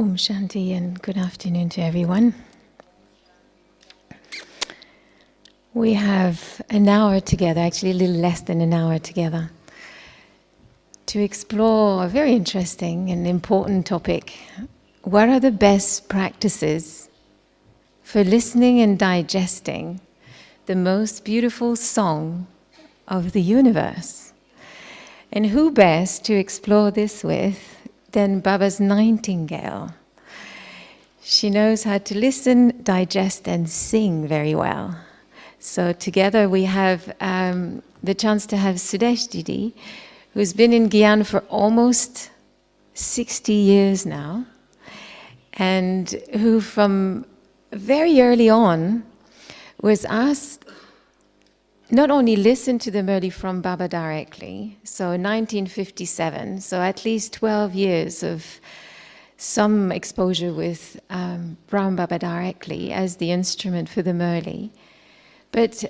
Om Shanti and good afternoon to everyone. We have an hour together, actually a little less than an hour together, to explore a very interesting and important topic. What are the best practices for listening and digesting the most beautiful song of the universe? And who best to explore this with than Baba's nightingale? She knows how to listen, digest, and sing very well. So together we have the chance to have Sudesh Didi, who's been in Gyan for almost 60 years now, and who from very early on was asked not only listen to the Murli from Baba directly, so 1957, so at least 12 years of some exposure with Brahm Baba directly as the instrument for the Murli. But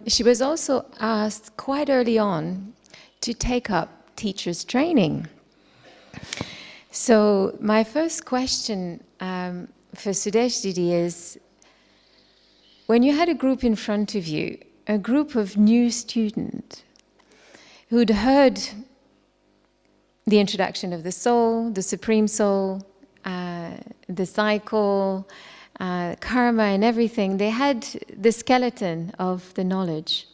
she was also asked quite early on to take up teacher's training. So my first question for Sudesh Didi is, when you had a group in front of you, a group of new students who'd heard the introduction of the soul, the Supreme Soul, the cycle, karma and everything, they had the skeleton of the knowledge.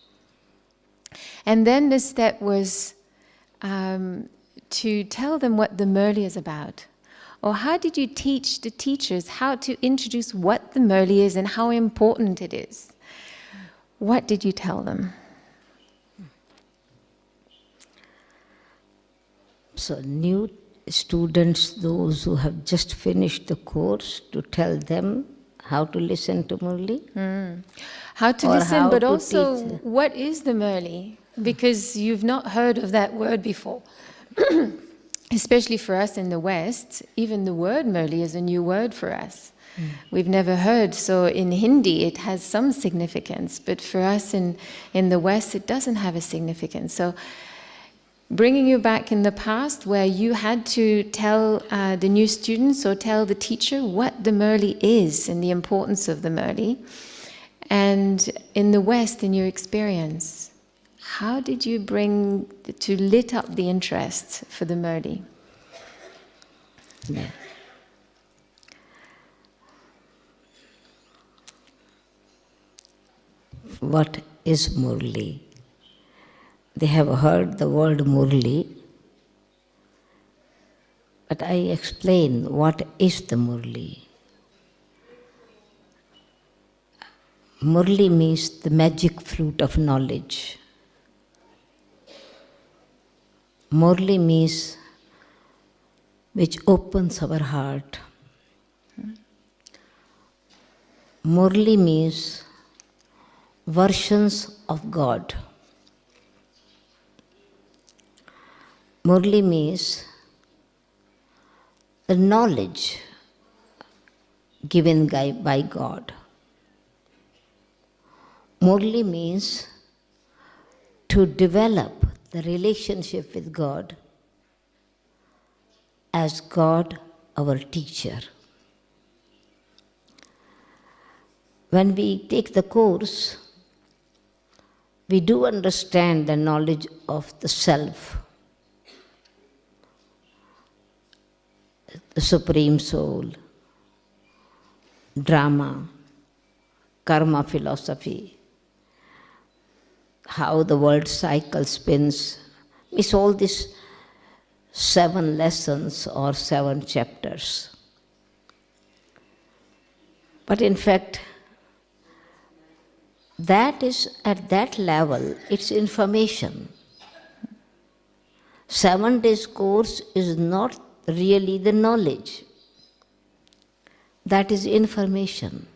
And then the step was to tell them what the Murli is about. Or how did you teach the teachers how to introduce what the Murli is and how important it is? What did you tell them? So new students, those who have just finished the course, to tell them how to listen to Murli? How to Or listen, how but to also teach. what is the Murli? Because you've not heard of that word before. Especially for us in the West, even the word Murli is a new word for us. We've never heard, so in Hindi it has some significance, but for us in the West it doesn't have a significance. So bringing you back in the past where you had to tell the new students or tell the teacher what the Murli is and the importance of the Murli. And in the West, in your experience, how did you bring to lit up the interest for the Murli? Yeah. What is Murli? They have heard the word Murli, but I explain what is the Murli. Murli means the magic fruit of knowledge. Murli means which opens our heart. Murli means versions of God. Murli means the knowledge given by God. Murli means to develop the relationship with God as God, our teacher. When we take the course, we do understand the knowledge of the self, the Supreme Soul, drama, karma philosophy, how the world cycle spins. It's all these 7 lessons or 7 chapters. But in fact, that is at that level, it's information. 7 days course is not really the knowledge. That is information.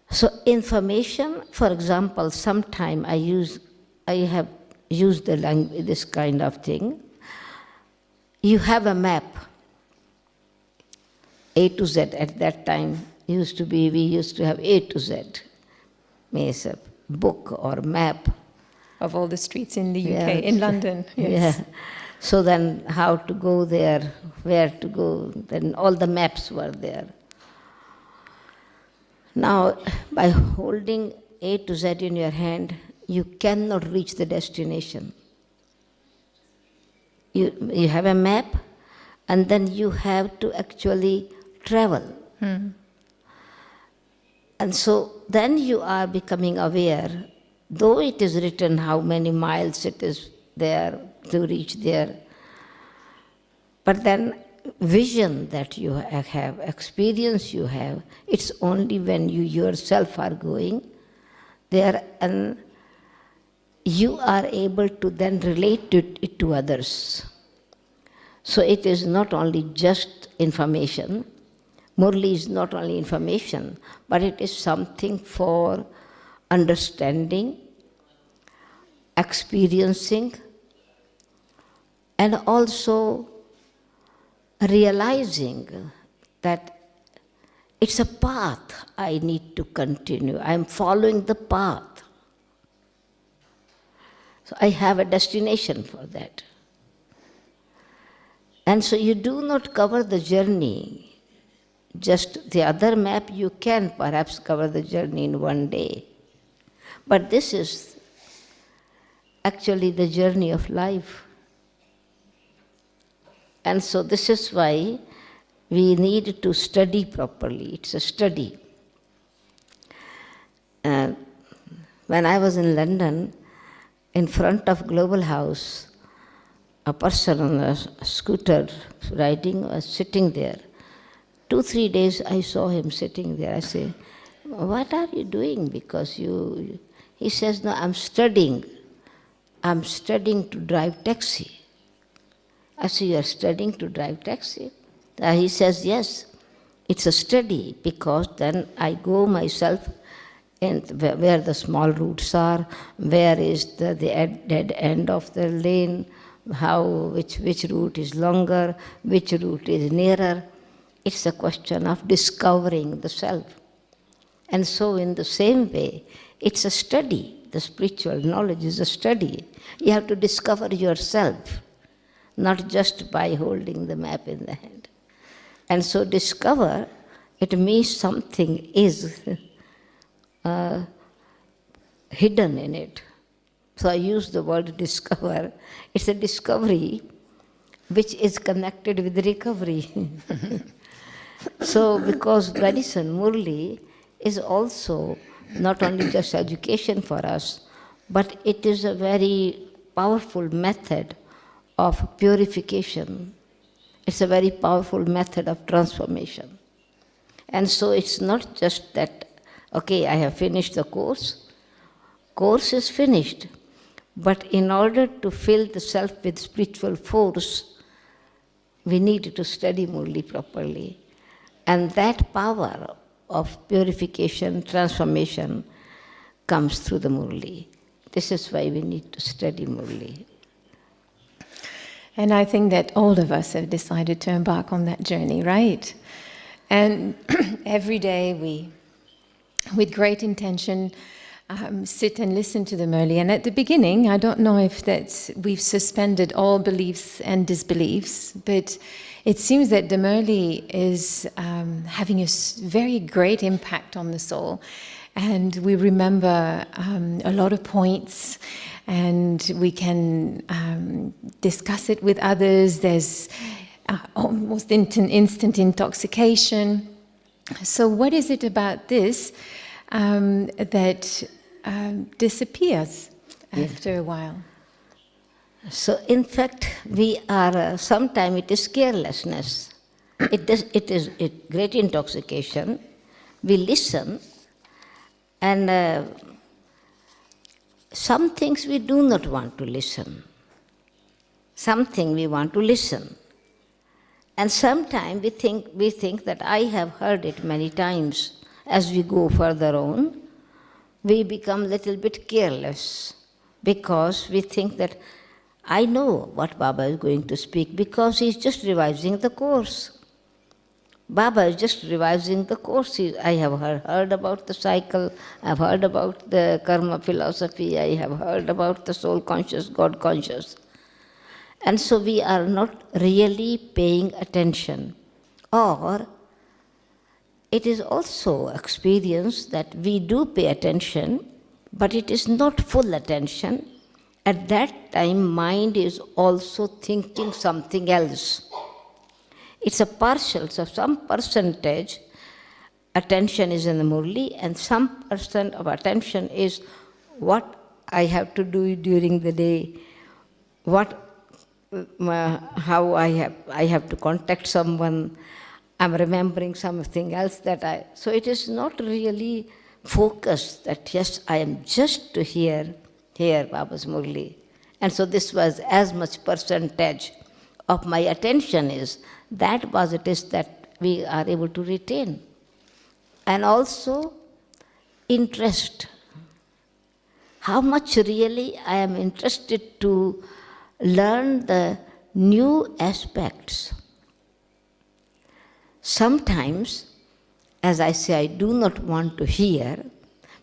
So information, for example, sometime I have used the language, this kind of thing. You have a map, A to Z. At that time, we used to have A to Z. Means a book or map. Of all the streets in the UK, in London. Yes. Yeah. So then how to go there, where to go, then all the maps were there. Now, by holding A to Z in your hand, you cannot reach the destination. You have a map, and then you have to actually travel. And so then you are becoming aware, though it is written how many miles it is there to reach there, but then vision that you have, experience you have, it's only when you yourself are going there and you are able to then relate it to others. So it is not only just information. Murli is not only information, but it is something for understanding, experiencing, and also realizing that it's a path I need to continue. I'm following the path. So I have a destination for that. And so you do not cover the journey. Just the other map, you can perhaps cover the journey in one day. But this is actually the journey of life. And so this is why we need to study properly. It's a study. When I was in London, in front of Global House, a person on a scooter riding was sitting there. 2-3 days I saw him sitting there. I say, what are you doing? Because he says, no, I'm studying. I'm studying to drive taxi. I say, you're studying to drive taxi? He says, yes, it's a study because then I go myself and where the small routes are, where is the dead end of the lane, which route is longer, which route is nearer. It's a question of discovering the self. And so in the same way, it's a study. The spiritual knowledge is a study. You have to discover yourself, not just by holding the map in the hand. And so discover, it means something is hidden in it. So I use the word discover. It's a discovery which is connected with recovery. So because medicine, Murli, is also not only just education for us, but it is a very powerful method of purification. It's a very powerful method of transformation. And so it's not just that, okay, I have finished the course. Course is finished. But in order to fill the self with spiritual force, we need to study Murli properly. And that power of purification, transformation, comes through the Murli. This is why we need to study Murli. And I think that all of us have decided to embark on that journey, right? And every day we, with great intention, sit and listen to the Murli. And at the beginning, I don't know if we've suspended all beliefs and disbeliefs, but it seems that the Murli is having a very great impact on the soul. And we remember a lot of points, and we can discuss it with others. There's almost instant intoxication. So what is it about this that disappears after a while? So in fact, we are, sometimes it is carelessness. It is great intoxication. We listen, and some things we do not want to listen. Something we want to listen. And sometimes we think that I have heard it many times. As we go further on, we become a little bit careless because we think that I know what Baba is going to speak because he's just revising the course. Baba is just revising the course. I have heard about the cycle, I've heard about the karma philosophy, I have heard about the soul conscious, God conscious. And so we are not really paying attention. Or it is also experience that we do pay attention, but it is not full attention. At that time, mind is also thinking something else. It's a partial, so some percentage attention is in the murli, and some percent of attention is what I have to do during the day, how I have to contact someone. I'm remembering something else so it is not really focused that yes, I am just to hear Baba's murli. And so this was as much percentage of my attention is, that was it is that we are able to retain. And also interest. How much really I am interested to learn the new aspects. Sometimes, as I say, I do not want to hear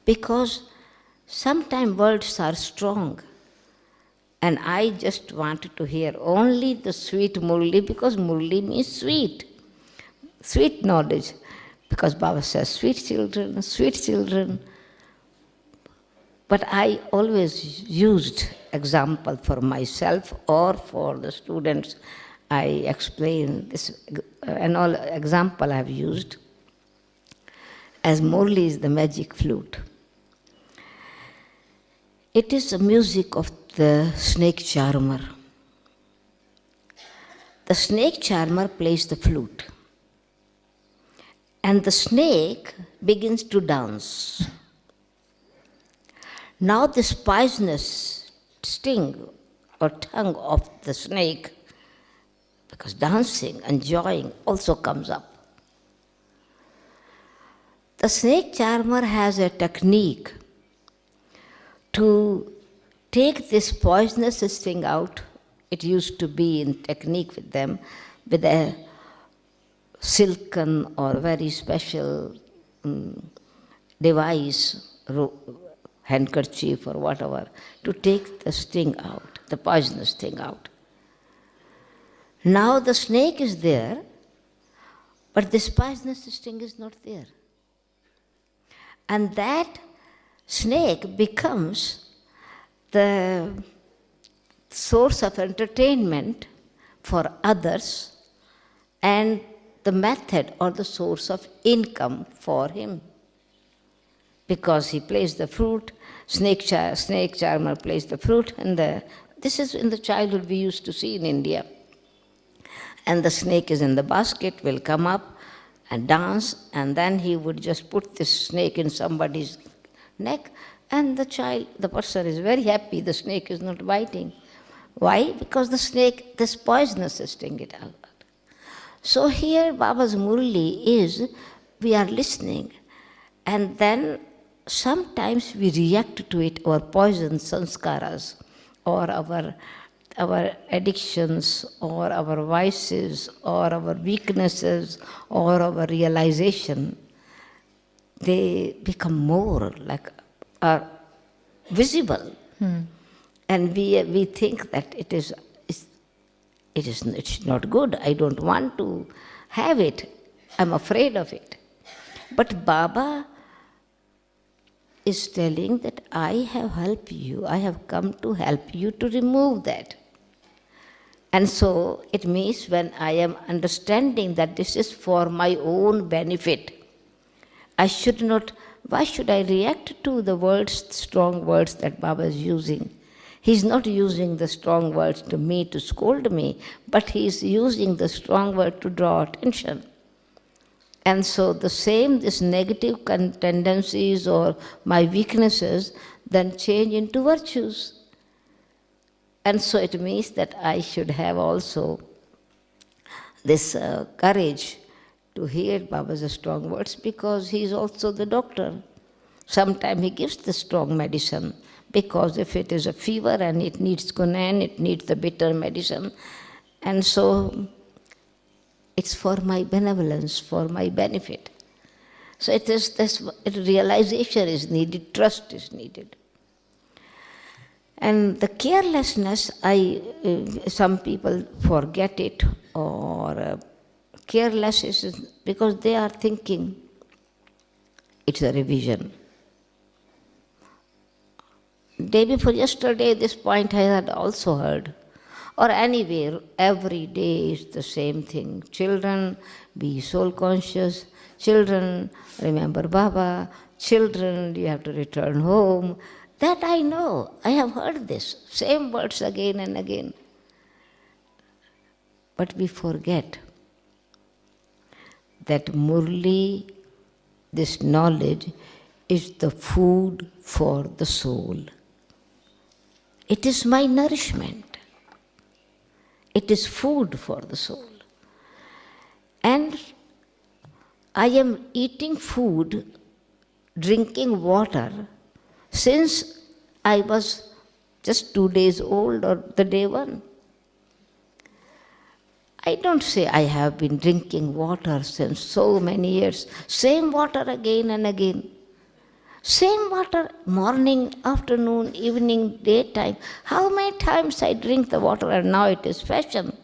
because sometimes words are strong. And I just wanted to hear only the sweet murli because murli means sweet. Sweet knowledge. Because Baba says, sweet children, sweet children. But I always used example for myself or for the students. I explain this, and all example I have used. As murli is the magic flute. It is the music of the snake charmer. The snake charmer plays the flute. And the snake begins to dance. Now this poisonous sting or tongue of the snake, because dancing, enjoying also comes up. The snake charmer has a technique to take this poisonous sting out. It used to be in technique with them, with a silken or very special device, handkerchief or whatever, to take the sting out, the poisonous sting out. Now the snake is there, but this poisonous sting is not there. And that snake becomes the source of entertainment for others and the method or the source of income for him. Because he plays the flute, snake charmer plays the flute, and this is in the childhood we used to see in India. And the snake is in the basket, will come up and dance, and then he would just put this snake in somebody's neck, and the person is very happy, the snake is not biting. Why? Because the snake, this poisonous is stinging it out. So here Baba's murli is, we are listening, and then sometimes we react to it, our poison sanskaras, or our addictions, or our vices, or our weaknesses, or our realization, they become more are visible. And we think that it's not good, I don't want to have it, I'm afraid of it. But Baba is telling that I have helped you, I have come to help you to remove that. And so it means when I am understanding that this is for my own benefit, why should I react to the words, strong words that Baba is using? He's not using the strong words to me to scold me, but he's using the strong word to draw attention. And so this negative tendencies or my weaknesses then change into virtues. And so it means that I should have also this courage to hear Baba's strong words, because he is also the doctor. Sometimes he gives the strong medicine, because if it is a fever and it needs quinine, it needs the bitter medicine. And so it's for my benevolence, for my benefit. So it is this realization is needed, trust is needed. And the carelessness, some people forget it, or careless is because they are thinking it's a revision. Day before yesterday, this point I had also heard. Or anyway, every day is the same thing. Children, be soul conscious. Children, remember Baba. Children, you have to return home. That I know. I have heard this. Same words again and again. But we forget that Murli, this knowledge, is the food for the soul. It is my nourishment. It is food for the soul. And I am eating food, drinking water, since I was just 2 days old or the day one. I don't say I have been drinking water since so many years. Same water again and again. Same water, morning, afternoon, evening, daytime. How many times I drink the water and now it is fashion,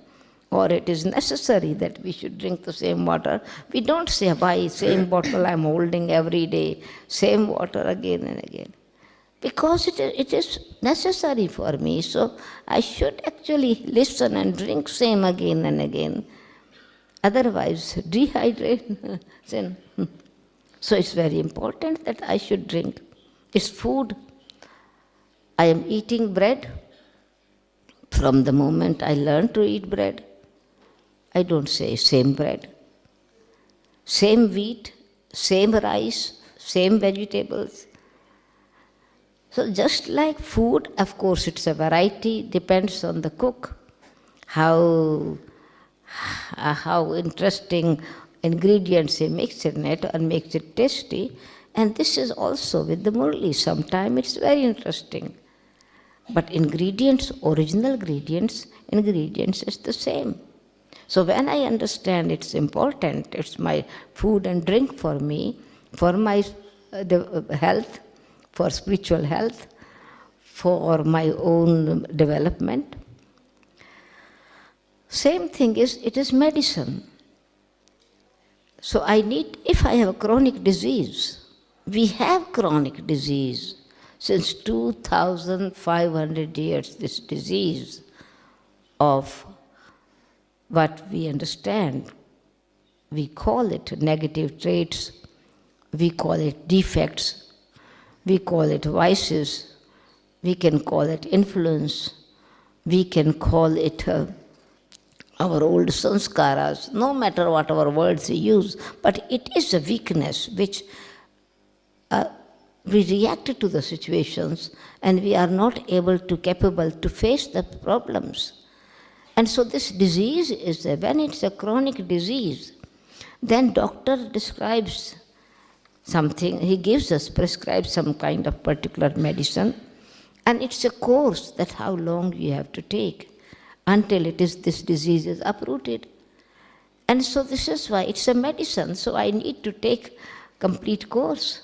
or it is necessary that we should drink the same water. We don't say, why same bottle I'm holding every day, same water again and again. Because it is necessary for me, so I should actually listen and drink same again and again. Otherwise, dehydrate. So it's very important that I should drink. It's food. I am eating bread. From the moment I learned to eat bread, I don't say same bread. Same wheat, same rice, same vegetables. So just like food, of course it's a variety, depends on the cook. How interesting ingredients he mix in it and makes it tasty. And this is also with the Murli. Sometimes it's very interesting. But ingredients, original ingredients is the same. So when I understand it's important, it's my food and drink for me, for my health, for spiritual health, for my own development. Same thing is, it is medicine. So if I have a chronic disease, we have chronic disease since 2,500 years, this disease of what we understand. We call it negative traits, we call it defects, we call it vices, we can call it influence, we can call it our old sanskaras, no matter what our words we use, but it is a weakness which we react to the situations and we are not capable to face the problems. And so this disease is when it's a chronic disease, then doctor describes something, he prescribes some kind of particular medicine, and it's a course that how long you have to take until this disease is uprooted. And so this is why it's a medicine, so I need to take complete course.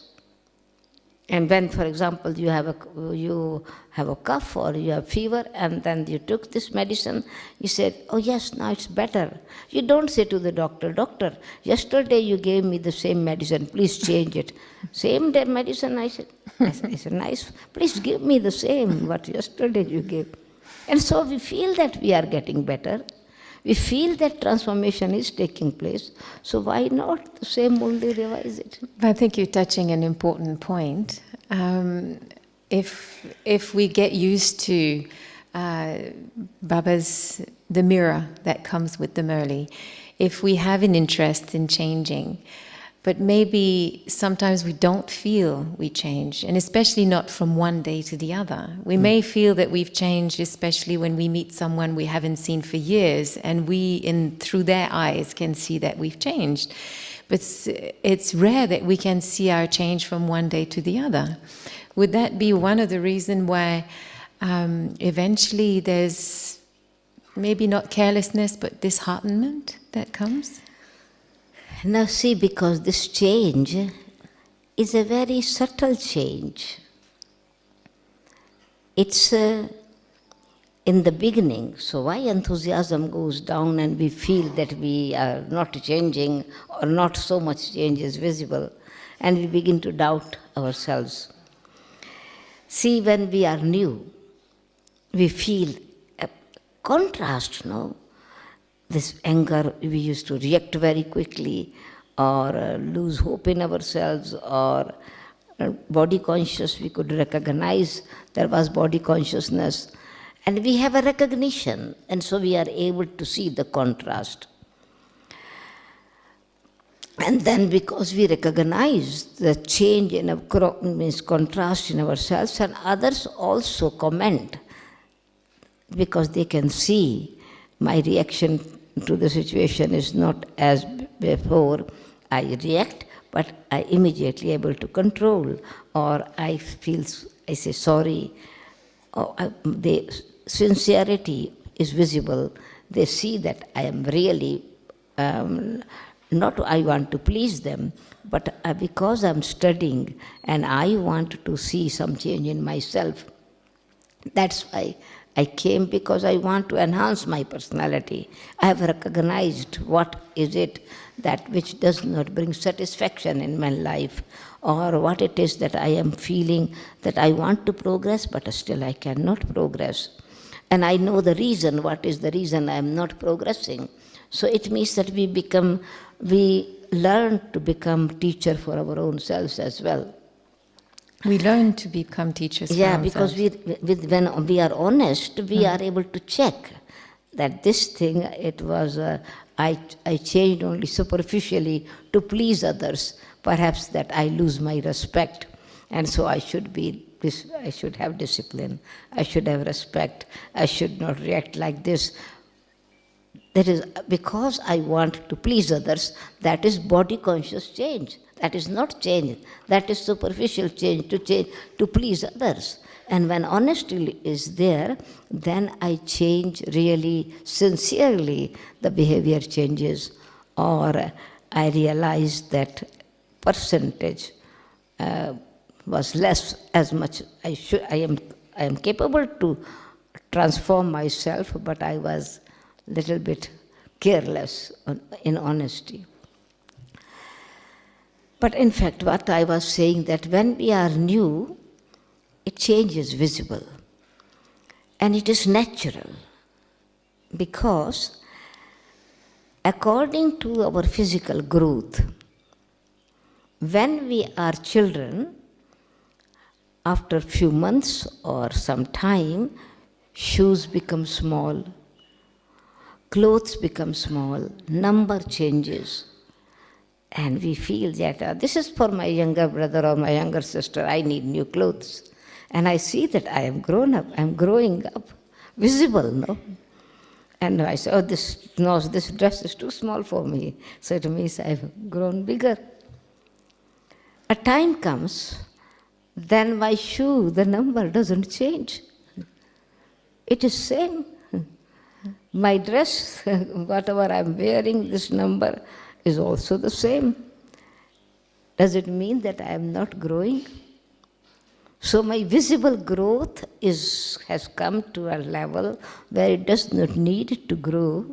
And when, for example, you have a cough or you have fever, and then you took this medicine, you said, oh yes, now it's better. You don't say to the doctor, doctor, yesterday you gave me the same medicine, please change it. Same day medicine, I said, nice, please give me the same what yesterday you gave. And so we feel that we are getting better. We feel that transformation is taking place. So why not the same only revise it? I think you're touching an important point. If we get used to Baba's, the mirror that comes with the Murli, if we have an interest in changing, but maybe sometimes we don't feel we change, and especially not from one day to the other. We may feel that we've changed, especially when we meet someone we haven't seen for years, and through their eyes can see that we've changed. But it's rare that we can see our change from one day to the other. Would that be one of the reasons why eventually there's maybe not carelessness, but disheartenment that comes? Now see, because this change is a very subtle change. it's in the beginning. So why enthusiasm goes down and we feel that we are not changing or not so much change is visible, and we begin to doubt ourselves. See, when we are new, we feel a contrast, no? This anger, we used to react very quickly, or lose hope in ourselves, or body conscious, we could recognize there was body consciousness. And we have a recognition, and so we are able to see the contrast. And then because we recognize the change in our means contrast in ourselves, and others also comment, because they can see my reaction to the situation is not as before. I react, but I immediately able to control, or I feel, I say sorry, or the sincerity is visible. They see that I am really not I want to please them, but because I'm studying and I want to see some change in myself. That's why I came, because I want to enhance my personality. I have recognized what is it that which does not bring satisfaction in my life, or what it is that I am feeling that I want to progress, but still I cannot progress. And I know the reason, what is the reason I am not progressing. So it means that we learn to become teacher for our own selves as well. We learn to become teachers for ourselves. Because when we are honest, we are able to check that this thing, it was, I changed only superficially to please others. Perhaps that I lose my respect, and so I should have discipline, I should have respect, I should not react like this. That is because I want to please others. That is body conscious change. That is not change. That is superficial change to please others. And when honesty is there, then I change really sincerely. The behavior changes, or I realize that percentage was less as much. I am capable to transform myself, but I was little bit careless in honesty. But in fact, what I was saying, that when we are new, it change is visible. And it is natural, because according to our physical growth, when we are children, after a few months or some time, shoes become small, clothes become small, number changes, and we feel that this is for my younger brother or my younger sister, I need new clothes. And I see that I am grown up, I am growing up, visible, no? And I say, this dress is too small for me. So it means I've grown bigger. A time comes, then my shoe, the number doesn't change. It is same. My dress, whatever I'm wearing, this number is also the same. Does it mean that I am not growing? So my visible growth has come to a level where it does not need to grow,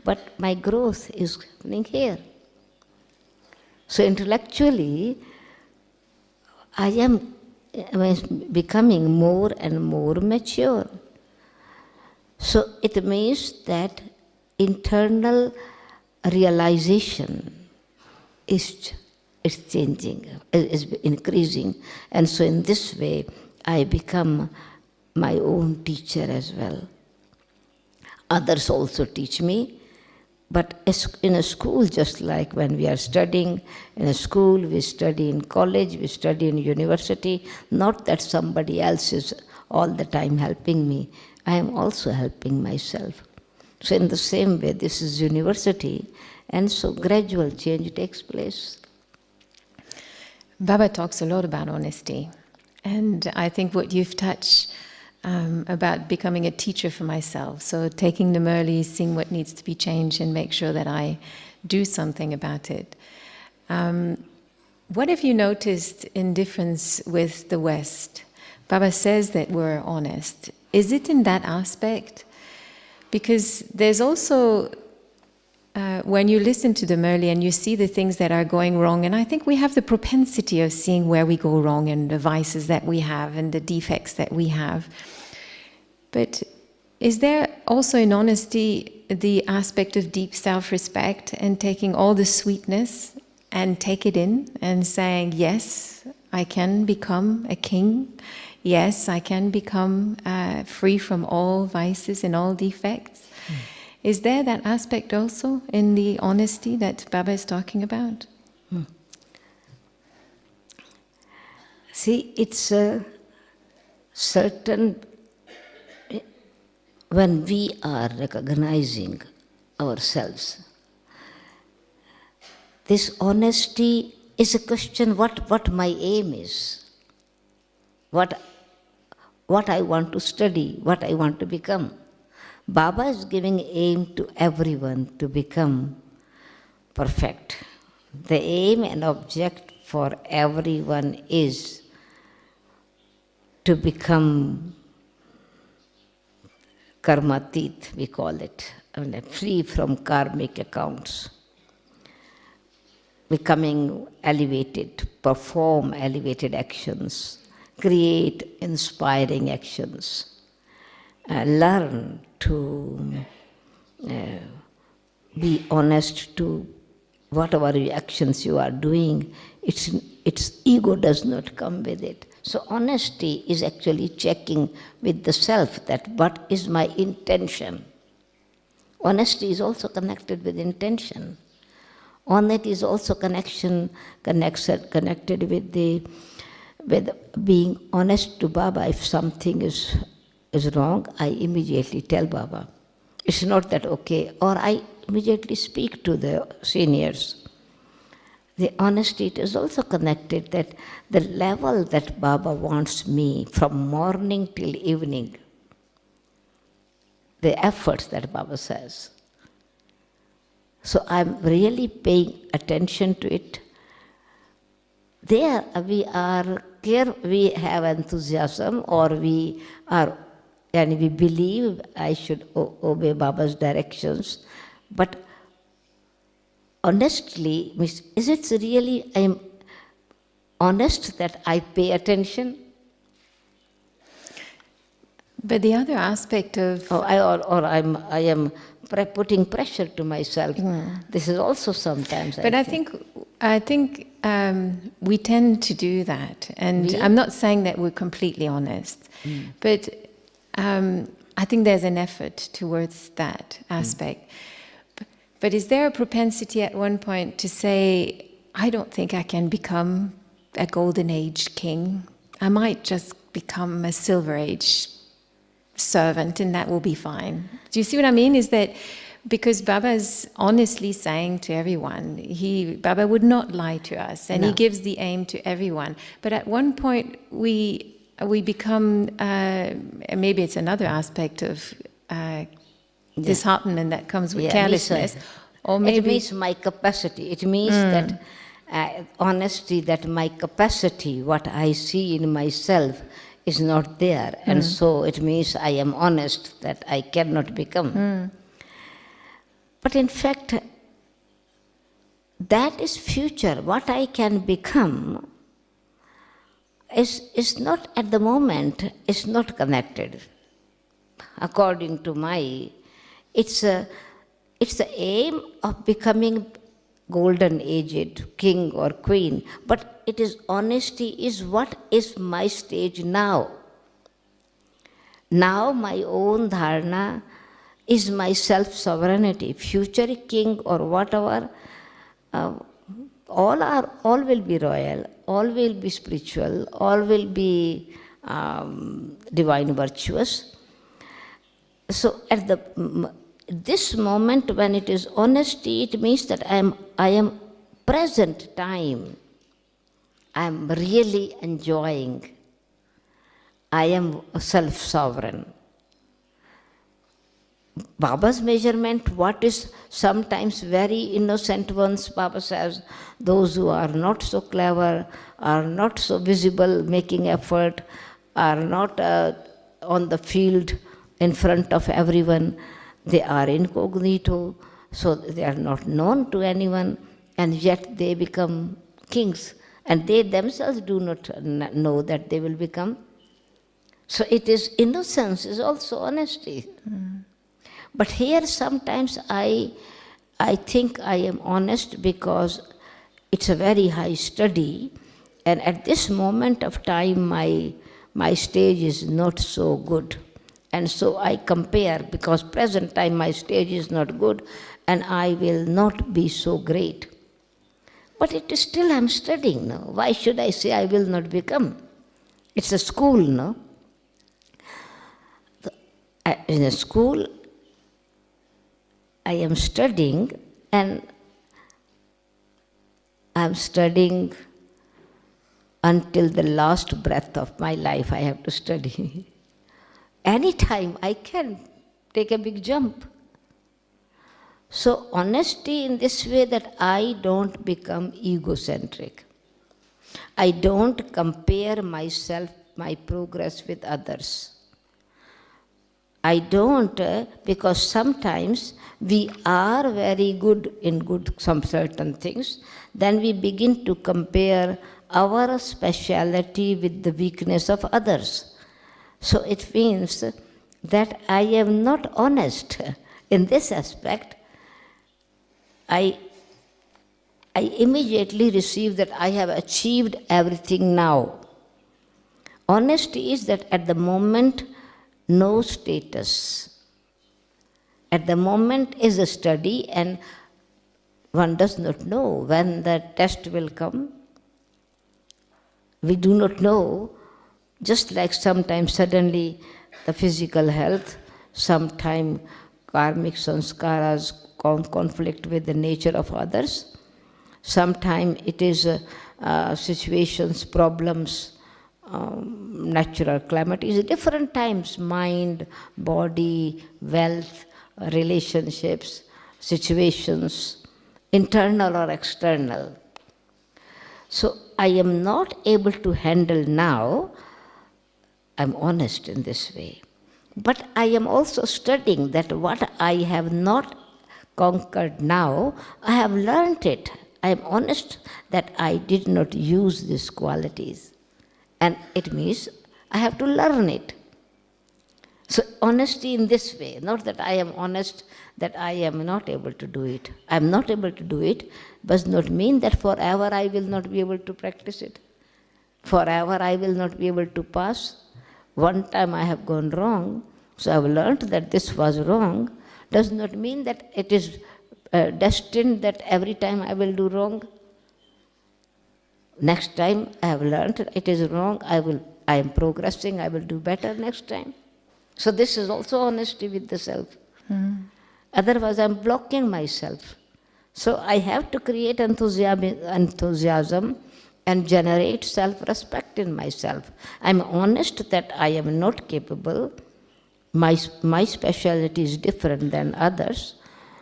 but my growth is happening here. So intellectually, I am becoming more and more mature. So it means that internal realization is changing, is increasing. And so in this way, I become my own teacher as well. Others also teach me, but in a school, just like when we are studying in a school, we study in college, we study in university, not that somebody else is all the time helping me. I am also helping myself. So in the same way, this is university, and so gradual change takes place. Baba talks a lot about honesty, and I think what you've touched about becoming a teacher for myself, so taking them early, seeing what needs to be changed, and make sure that I do something about it. What have you noticed in difference with the West? Baba says that we're honest. Is it in that aspect? Because there's also, when you listen to the Murli and you see the things that are going wrong, and I think we have the propensity of seeing where we go wrong and the vices that we have and the defects that we have. But is there also in honesty the aspect of deep self-respect and taking all the sweetness and take it in and saying, yes, I can become a king. Yes, I can become free from all vices and all defects. Is there that aspect also in the honesty that Baba is talking about? See, it's a certain, when we are recognizing ourselves, this honesty is a question what my aim is, what I want to study, what I want to become. Baba is giving aim to everyone to become perfect. The aim and object for everyone is to become karmatit, we call it, free from karmic accounts, becoming elevated, perform elevated actions, create inspiring actions, learn to be honest to whatever actions you are doing. Its ego does not come with it. So honesty is actually checking with the self that what is my intention. Honesty is also connected with intention. Honesty is also connected with being honest to Baba. If something is wrong, I immediately tell Baba. It's not that okay, or I immediately speak to the seniors. The honesty is also connected that the level that Baba wants me from morning till evening, the efforts that Baba says. So I'm really paying attention to it. There we have enthusiasm, or we are, and we believe I should obey Baba's directions. But honestly, is it really I'm honest that I pay attention? But the other aspect of... I am putting pressure to myself. This is also sometimes. But I think we tend to do that, and I'm not saying that we're completely honest, but I think there's an effort towards that aspect. But is there a propensity at one point to say, I don't think I can become a golden age king. I might just become a silver age servant and that will be fine. Do you see what I mean? Is that because Baba is honestly saying to everyone, Baba would not lie to us, and he gives the aim to everyone. But at one point we become, maybe it's another aspect of disheartenment that comes with carelessness. Or maybe it means my capacity. It means that honesty, that my capacity, what I see in myself, is not there. And so it means I am honest that I cannot become. But in fact, that is future. What I can become is not at the moment, is not connected. According to my, it's the aim of becoming golden aged king or queen, but it is honesty is what is my stage now. Now my own dharana is my self-sovereignty. Future king or whatever, all will be royal, all will be spiritual, all will be divine virtuous. So at this moment when it is honesty, it means that I am present time. I am really enjoying. I am self-sovereign. Baba's measurement, what is sometimes very innocent ones, Baba says, those who are not so clever, are not so visible, making effort, are not on the field in front of everyone. They are incognito, so they are not known to anyone, and yet they become kings. And they themselves do not know that they will become. So it is innocence, is also honesty. But here sometimes I think I am honest because it's a very high study, and at this moment of time my stage is not so good. And so I compare, because present time my stage is not good and I will not be so great. But it is still I'm studying now. Why should I say I will not become? It's a school, no? In a school, I am studying, and I'm studying until the last breath of my life I have to study. Anytime I can take a big jump. So honesty in this way that I don't become egocentric. I don't compare myself, my progress with others. I don't, because sometimes we are very good in some certain things, then we begin to compare our speciality with the weakness of others. So it means that I am not honest in this aspect. I immediately receive that I have achieved everything now. Honesty is that at the moment, no status. At the moment is a study, and one does not know when the test will come. We do not know, just like sometimes suddenly the physical health, sometimes karmic sanskaras conflict with the nature of others. Sometimes it is situations, problems, natural calamities, different times, mind, body, wealth, relationships, situations, internal or external. So I am not able to handle now. I'm honest in this way. But I am also studying that what I have not conquered now, I have learned it. I am honest that I did not use these qualities. And it means I have to learn it. So honesty in this way, not that I am honest that I am not able to do it. I am not able to do it does not mean that forever I will not be able to practice it. Forever I will not be able to pass. One time I have gone wrong, so I have learned that this was wrong, does not mean that it is destined that every time I will do wrong. Next time I have learned it is wrong, I am progressing, I will do better next time. So this is also honesty with the self. Otherwise I am blocking myself. So I have to create enthusiasm and generate self-respect in myself. I am honest that I am not capable. My speciality is different than others.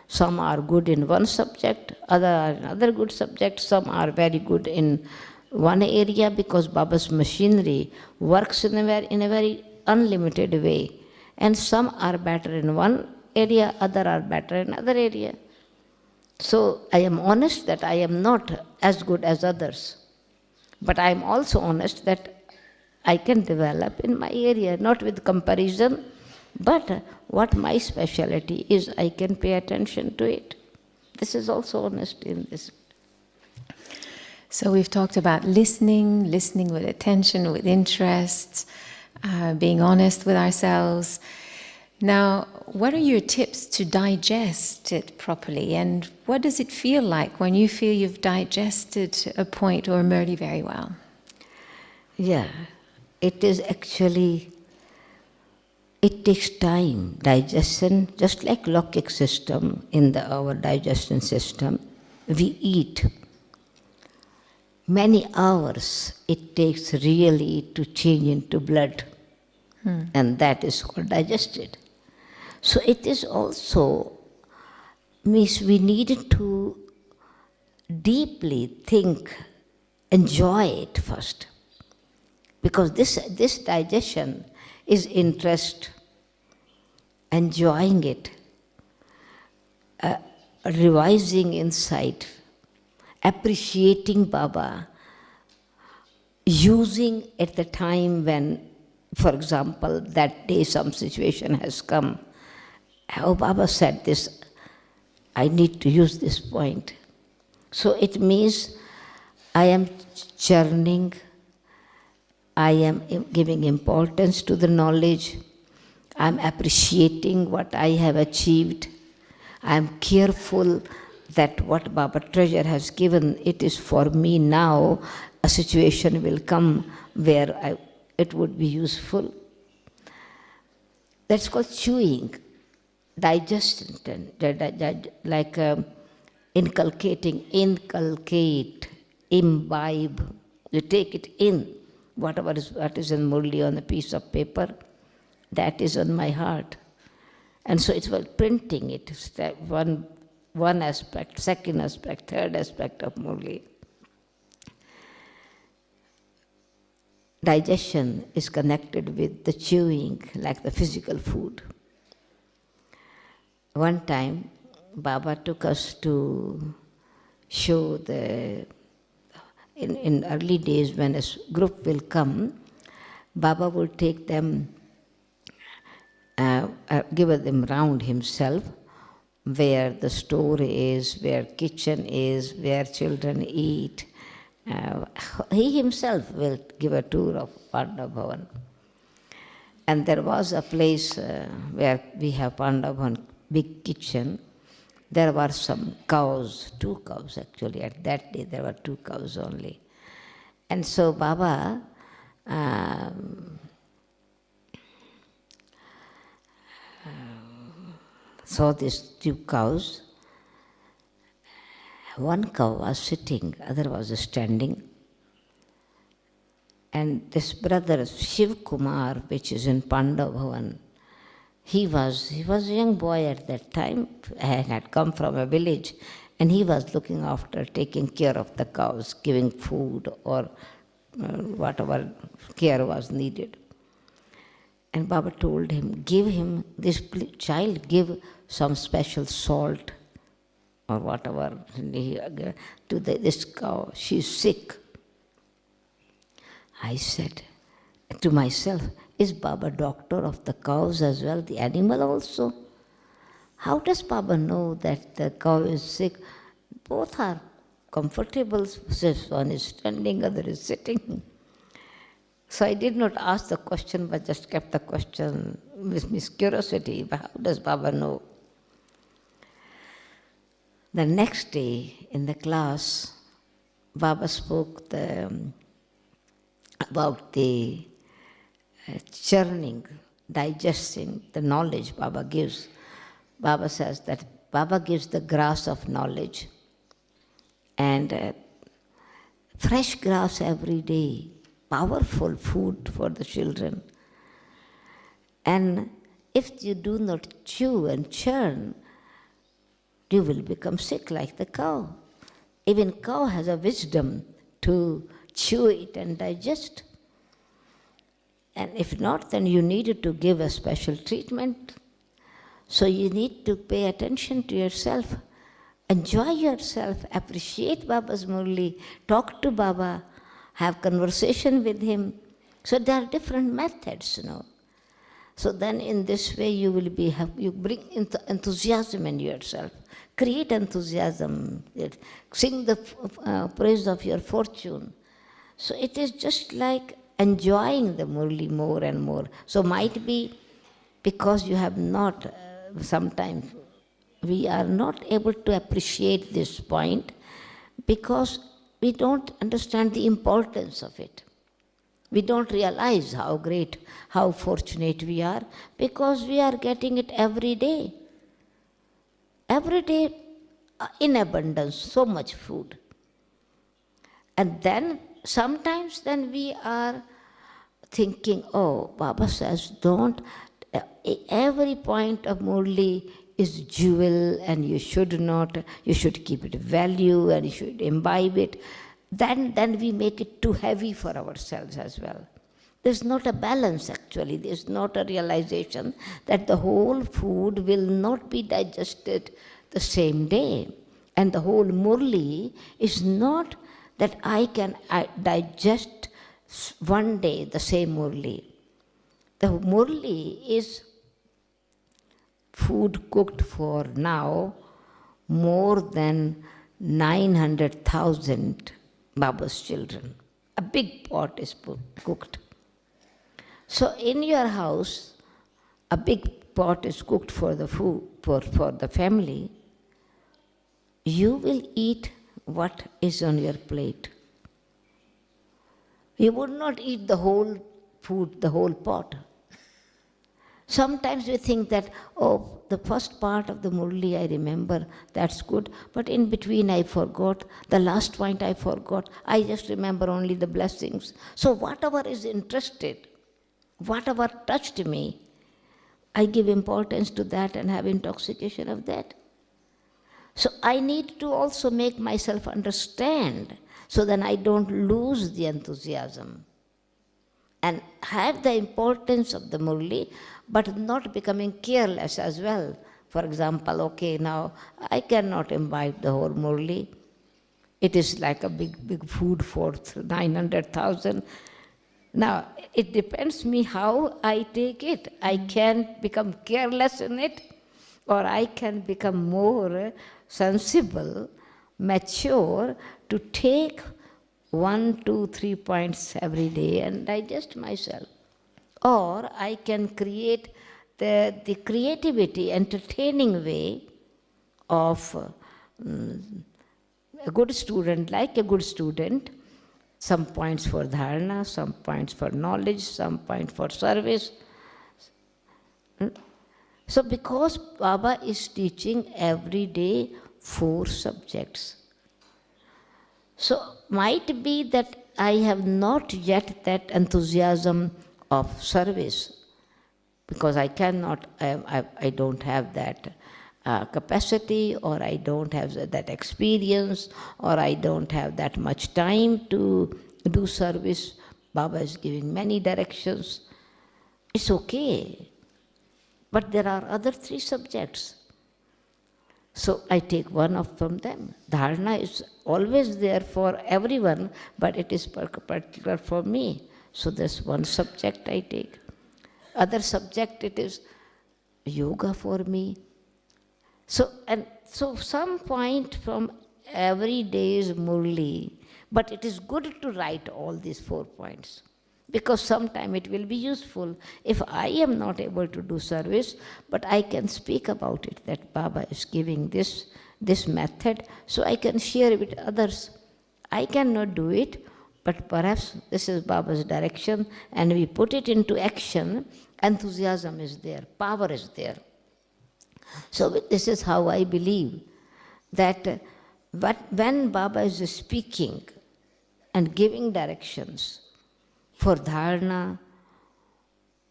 Some are good in one subject, other are in other good subjects. Some are very good in one area because Baba's machinery works in a very unlimited way. And some are better in one area, other are better in other area. So I am honest that I am not as good as others. But I am also honest that I can develop in my area, not with comparison, but what my speciality is, I can pay attention to it. This is also honesty in this. So we've talked about listening with attention, with interest, being honest with ourselves. Now, what are your tips to digest it properly? And what does it feel like when you feel you've digested a point or a murli very well? Yeah, it is actually, it takes time. Digestion, just like logic system in our digestion system, we eat. Many hours it takes really to change into blood. And that is called digested. So it is also, means we need to deeply think, enjoy it first. Because this digestion is interest, enjoying it, revising insight, appreciating Baba, using at the time when, for example, that day some situation has come. Oh, Baba said this, I need to use this point. So it means I am churning, I am giving importance to the knowledge, I am appreciating what I have achieved, I am careful that what Baba Treasure has given, it is for me now. A situation will come where it would be useful. That's called chewing, digestion, like inculcate, imbibe. You take it in. What is in Murli on a piece of paper, that is on my heart. And so it's about printing it, one aspect, second aspect, third aspect of Murli. Digestion is connected with the chewing, like the physical food. One time, Baba took us to show in early days when a group will come, Baba will take them, give them round himself, where the store is, where kitchen is, where children eat. He himself will give a tour of Pandav Bhavan. And there was a place where we have Pandav Bhavan, big kitchen. There were some cows, 2 cows actually. At that day there were 2 cows only. And so Baba saw these 2 cows. One cow was sitting, other was standing. And this brother Shiv Kumar, which is in Pandav Bhavan, he was a young boy at that time, had come from a village, and he was looking after, taking care of the cows, giving food or whatever care was needed. And Baba told him, give him, this child, give some special salt or whatever to this cow. She's sick. I said to myself, is Baba doctor of the cows as well, the animal also? How does Baba know that the cow is sick? Both are comfortable. One is standing, other is sitting. So I did not ask the question, but just kept the question with curiosity. How does Baba know? The next day in the class, Baba spoke about the churning, digesting the knowledge Baba gives. Baba says that Baba gives the grass of knowledge and fresh grass every day, powerful food for the children. And if you do not chew and churn, you will become sick like the cow. Even cow has a wisdom to chew it and digest. And if not, then you need to give a special treatment. So you need to pay attention to yourself, enjoy yourself, appreciate Baba's Murli, talk to Baba, have conversation with him. So there are different methods, So then in this way you bring enthusiasm in yourself. Create enthusiasm, sing the praise of your fortune. So it is just like enjoying the Murli more and more. So might be because you have not, sometimes we are not able to appreciate this point because we don't understand the importance of it. We don't realize how great, how fortunate we are because we are getting it every day. Every day in abundance, so much food. And then sometimes then we are thinking, oh, Baba says don't, every point of Murli is jewel and you should keep it value and you should imbibe it. Then we make it too heavy for ourselves as well. There's not a balance actually. There's not a realization that the whole food will not be digested the same day. And the whole murli is not that I can digest one day the same murli. The murli is food cooked for now more than 900,000 Baba's children. A big pot is cooked. So in your house, a big pot is cooked for the food, for the family. You will eat what is on your plate. You would not eat the whole food, the whole pot. Sometimes we think that, oh, the first part of the murli I remember, that's good, but in between I forgot, the last point I forgot, I just remember only the blessings. So whatever is interested, whatever touched me, I give importance to that and have intoxication of that. So I need to also make myself understand so that I don't lose the enthusiasm and have the importance of the murli, but not becoming careless as well. For example, okay, now I cannot imbibe the whole murli. It is like a big food for 900,000. Now, it depends me how I take it. I can become careless in it, or I can become more sensible, mature to take 1, 2, 3 points every day and digest myself. Or I can create the creativity, entertaining way of a good student, like a good student, some points for dharana, some points for knowledge, some points for service. So because Baba is teaching every day 4 subjects, so might be that I have not yet that enthusiasm of service, because I cannot, I don't have that capacity, or I don't have that experience, or I don't have that much time to do service. Baba is giving many directions. It's okay. But there are other 3 subjects. So I take one of from them. Dharana is always there for everyone, but it is particular for me. So there's one subject I take. Other subject, it is yoga for me. So some point from every day's murli, but it is good to write all these 4 points, because sometime it will be useful. If I am not able to do service, but I can speak about it, that Baba is giving this method, so I can share with others. I cannot do it, but perhaps this is Baba's direction, and we put it into action, enthusiasm is there, power is there. So this is how I believe that when Baba is speaking and giving directions for dharana,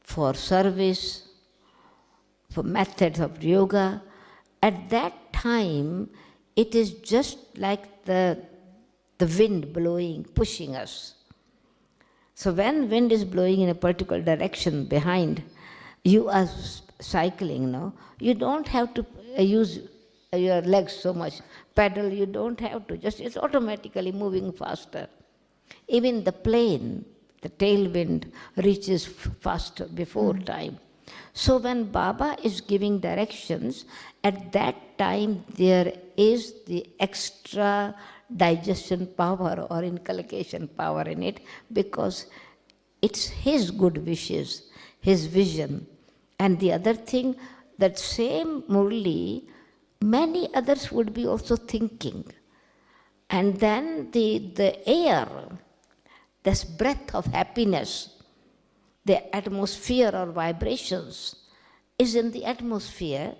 for service, for methods of yoga, at that time it is just like the wind blowing, pushing us. So when wind is blowing in a particular direction behind, you are cycling, no? You don't have to use your legs so much. Pedal, you don't have to. Just it's automatically moving faster. Even the plane, the tailwind reaches faster before time. So when Baba is giving directions, at that time there is the extra digestion power or inculcation power in it, because it's his good wishes, his vision. And the other thing, that same murli, many others would be also thinking. And then the air, this breath of happiness, the atmosphere or vibrations is in the atmosphere,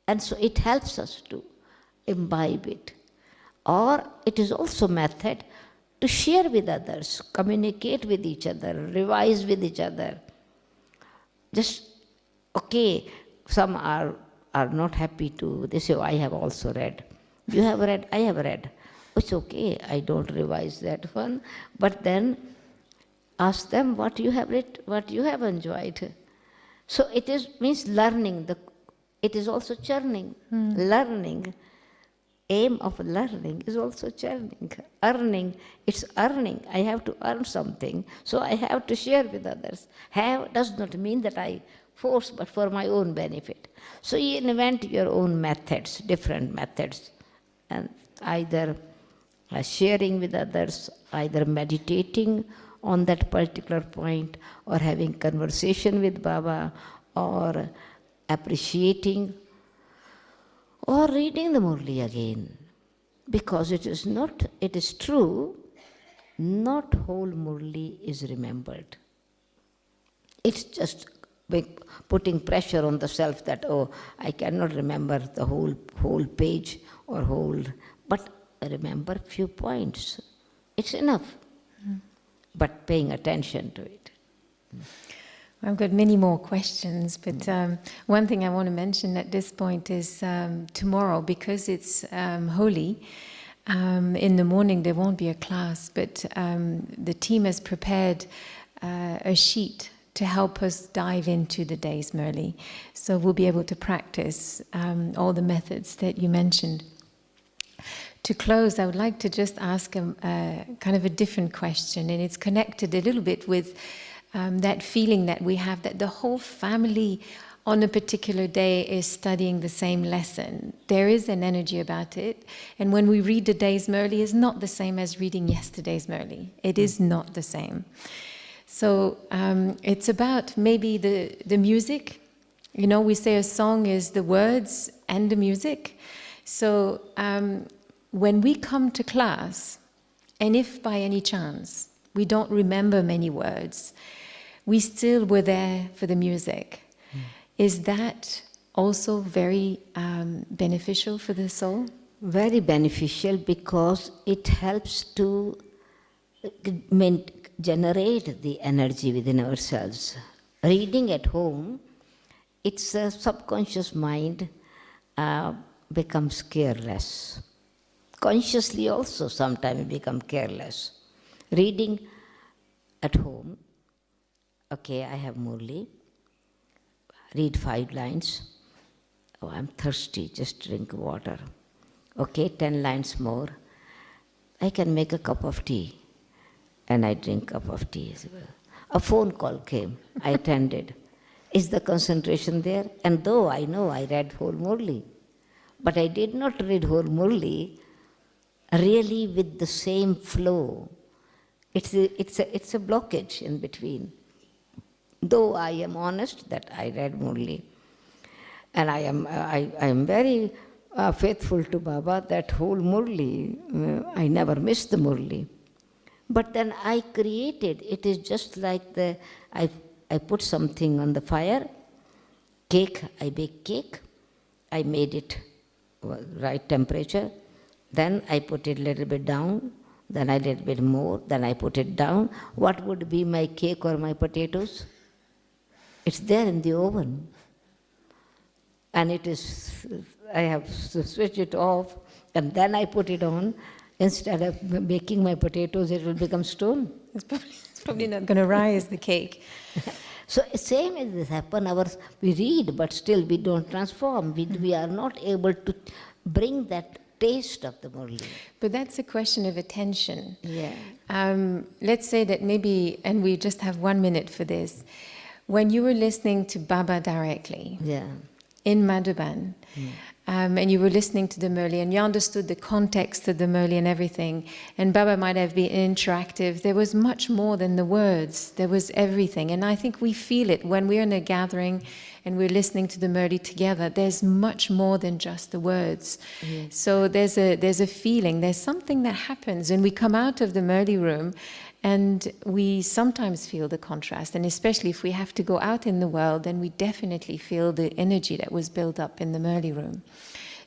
and so it helps us to imbibe it. Or it is also method to share with others, communicate with each other, revise with each other. Just, okay, some are not happy to, they say, oh, I have also read. You have read, I have read. It's okay, I don't revise that one. But then Ask them what you have what you have enjoyed. So it means learning. It is also churning. Learning. Aim of learning is also churning. Earning, it's earning. I have to earn something, so I have to share with others. Have does not mean that I force, but for my own benefit. So you invent your own methods, different methods, and either sharing with others, either meditating on that particular point, or having conversation with Baba, or appreciating, or reading the Murli again. Because it is true, not whole Murli is remembered. It's just putting pressure on the self that, oh, I cannot remember the whole page or whole, but remember few points. It's enough. But paying attention to it. I've got many more questions, but one thing I want to mention at this point is tomorrow, because it's holy, in the morning there won't be a class, but the team has prepared a sheet to help us dive into the day's Murli. So we'll be able to practice all the methods that you mentioned. To close, I would like to just ask kind of a different question, and it's connected a little bit with that feeling that we have that the whole family on a particular day is studying the same lesson. There is an energy about it, and when we read the day's Murli, it's not the same as reading yesterday's Murli. It is not the same. So it's about maybe the music. You know, we say a song is the words and the music. So when we come to class, and if by any chance we don't remember many words, we still were there for the music. Is that also very beneficial for the soul? Very beneficial, because it helps to generate the energy within ourselves. Reading at home, it's a subconscious mind becomes careless. Consciously also sometimes become careless. Reading at home, okay, I have Murli, read 5 lines. Oh, I'm thirsty, just drink water. Okay, 10 lines more. I can make a cup of tea, and I drink a cup of tea as well. A phone call came, I attended. Is the concentration there? And though I know I read whole Murli, but I did not read whole Murli really with the same flow. It's a blockage in between. Though I am honest that I read Murli, and I am very faithful to Baba, that whole Murli, I never missed the Murli. But then I created, it is just like I put something on the fire, cake, I bake cake, I made it right temperature, then I put it a little bit down, then a little bit more, then I put it down. What would be my cake or my potatoes? It's there in the oven. And it is, I have to switch it off, and then I put it on. Instead of baking my potatoes, it will become stone. It's probably not going to rise, the cake. So same as this happen, we read, but still we don't transform. We are not able to bring that taste of the Murli. But that's a question of attention. Yeah. Let's say that maybe, and we just have 1 minute for this, when you were listening to Baba directly, Yeah. in Madhuban, and you were listening to the Murli, and you understood the context of the Murli and everything, and Baba might have been interactive, there was much more than the words, there was everything. And I think we feel it when we're in a gathering and we're listening to the Murli together, there's much more than just the words. Yes. So there's a feeling, there's something that happens, and we come out of the Murli room, and we sometimes feel the contrast, and especially if we have to go out in the world, then we definitely feel the energy that was built up in the Murli room.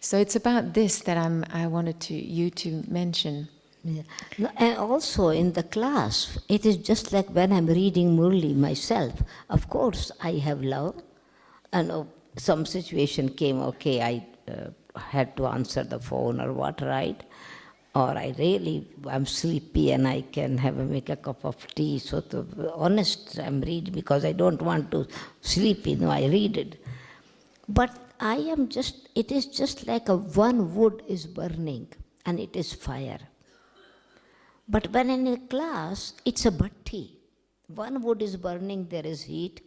So it's about this that I wanted you to mention. Yeah. No, and also in the class, it is just like when I'm reading Murli myself. Of course, I have love, and some situation came, okay, I had to answer the phone or what, right? or I'm sleepy and I can make a cup of tea. So honest, I'm reading because I don't want to sleep, I read it. But it is just like one wood is burning and it is fire. But when in a class, it's a bhatti. One wood is burning, there is heat.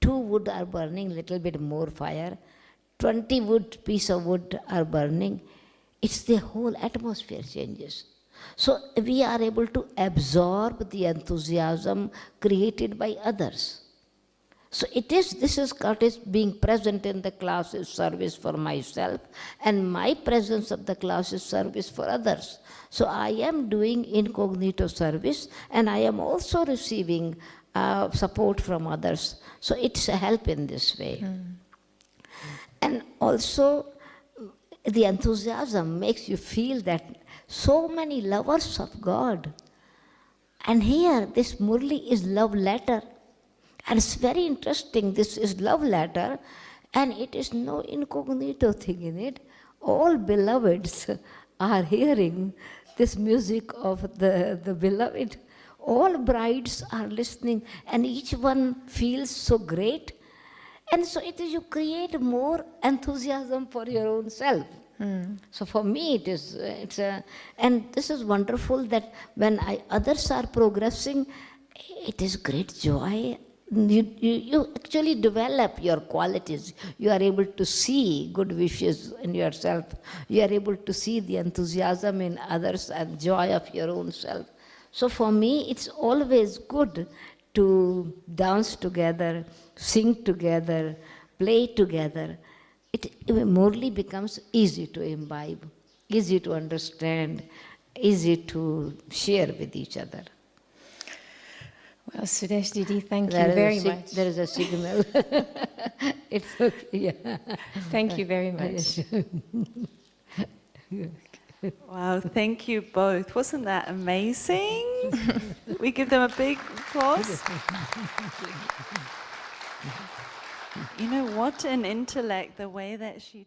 2 wood are burning, little bit more fire. 20 piece of wood are burning. It's the whole atmosphere changes. So we are able to absorb the enthusiasm created by others. So this is what is being present in the class is service for myself, and my presence of the class is service for others. So I am doing incognito service, and I am also receiving support from others. So it's a help in this way. And also, the enthusiasm makes you feel that so many lovers of God. And here, this Murli is love letter. And it's very interesting, this is love letter, and it is no incognito thing in it. All beloveds are hearing this music of the beloved. All brides are listening, and each one feels so great. And so you create more enthusiasm for your own self. So for me and this is wonderful that when others are progressing, it is great joy. You actually develop your qualities. You are able to see good wishes in yourself. You are able to see the enthusiasm in others and joy of your own self. So for me, it's always good to dance together, sing together, play together. It morally becomes easy to imbibe, easy to understand, easy to share with each other. Well, Sudesh Didi, thank you very much. There is a signal. It's okay. Yeah. Thank you very much. Wow, thank you both. Wasn't that amazing? We give them a big applause. You know, what an intellect, the way that she